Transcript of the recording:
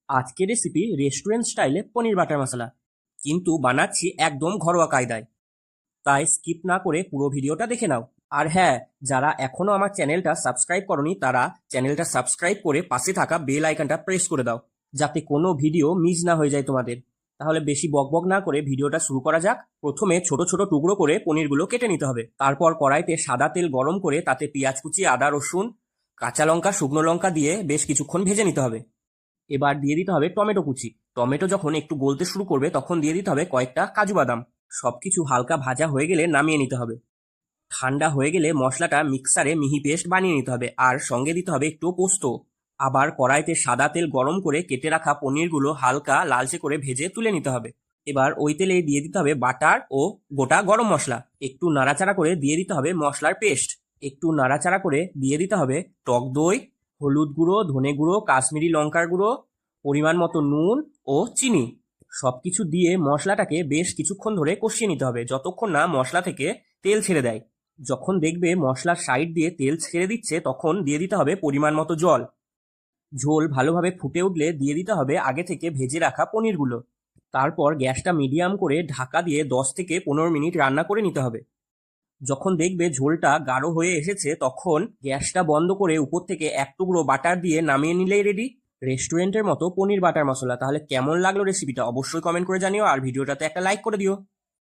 আজকের recipe restaurant স্টাইলে পনির butter মশলা, কিন্তু বানাচ্ছি একদম ঘরোয়া কায়দায়। তাই স্কিপ না করে পুরো ভিডিওটা দেখে নাও। আর হ্যাঁ, যারা এখনো আমার চ্যানেলটা সাবস্ক্রাইব করনি তারা চ্যানেলটা সাবস্ক্রাইব করে পাশে থাকা বেল আইকনটা প্রেস করে দাও, যাতে কোনো ভিডিও মিস না হয়ে যায় তোমাদের। তাহলে বেশি বকবক না করে ভিডিওটা শুরু করা যাক। প্রথমে ছোট ছোট টুকরো করে পনিরগুলো কেটে নিতে হবে। তারপর কড়াইতে সাদা তেল গরম করে তাতে পেঁয়াজ কুচি, আদা রসুন, কাঁচা লঙ্কা, শুকনো লঙ্কা দিয়ে বেশ কিছুক্ষণ ভেজে নিতে হবে। এবার দিয়ে দিতে হবে টমেটো কুচি। টমেটো যখন একটু গলতে শুরু করবে তখন দিয়ে দিতে হবে কয়েকটা কাজু বাদাম। সবকিছু হালকা ভাজা হয়ে গেলে নামিয়ে নিতে হবে। ঠান্ডা হয়ে গেলে মশলাটা মিক্সারে মিহি পেস্ট বানিয়ে নিতে হবে, আর সঙ্গে দিতে হবে একটু পোস্ত। আবার কড়াইতে সাদা তেল গরম করে কেটে রাখা পনিরগুলো হালকা লালচে করে ভেজে তুলে নিতে হবে। এবার ওই তেলে দিয়ে দিতে হবে বাটার ও গোটা গরম মশলা। একটু নাড়াচাড়া করে দিয়ে দিতে হবে মশলার পেস্ট। একটু নাড়াচাড়া করে দিয়ে দিতে হবে টক দই, হলুদ গুঁড়ো, ধনে গুঁড়ো, কাশ্মীরি লঙ্কার গুঁড়ো, পরিমাণ মতো নুন ও চিনি। সবকিছু দিয়ে মশলাটাকে বেশ কিছুক্ষণ ধরে কষিয়ে নিতে হবে, যতক্ষণ না মশলা থেকে তেল ছেড়ে দেয়। যখন দেখবে মশলার সাইড দিয়ে তেল ছেড়ে দিচ্ছে তখন দিয়ে দিতে হবে পরিমাণ মতো জল। ঝোল ভালোভাবে ফুটে উঠলে দিয়ে দিতে হবে আগে থেকে ভেজে রাখা পনিরগুলো। তারপর গ্যাসটা মিডিয়াম করে ঢাকা দিয়ে 10 থেকে 15 মিনিট রান্না করে নিতে হবে। যখন দেখবে ঝোলটা গাঢ় হয়ে এসেছে তখন গ্যাসটা বন্ধ করে উপর থেকে এক টুকরো বাটার দিয়ে নামিয়ে নিলেই রেডি রেস্টুরেন্টের মতো পনির বাটার মশলা। তাহলে কেমন লাগলো রেসিপিটা অবশ্যই কমেন্ট করে জানিও, আর ভিডিওটাতে একটা লাইক করে দিও।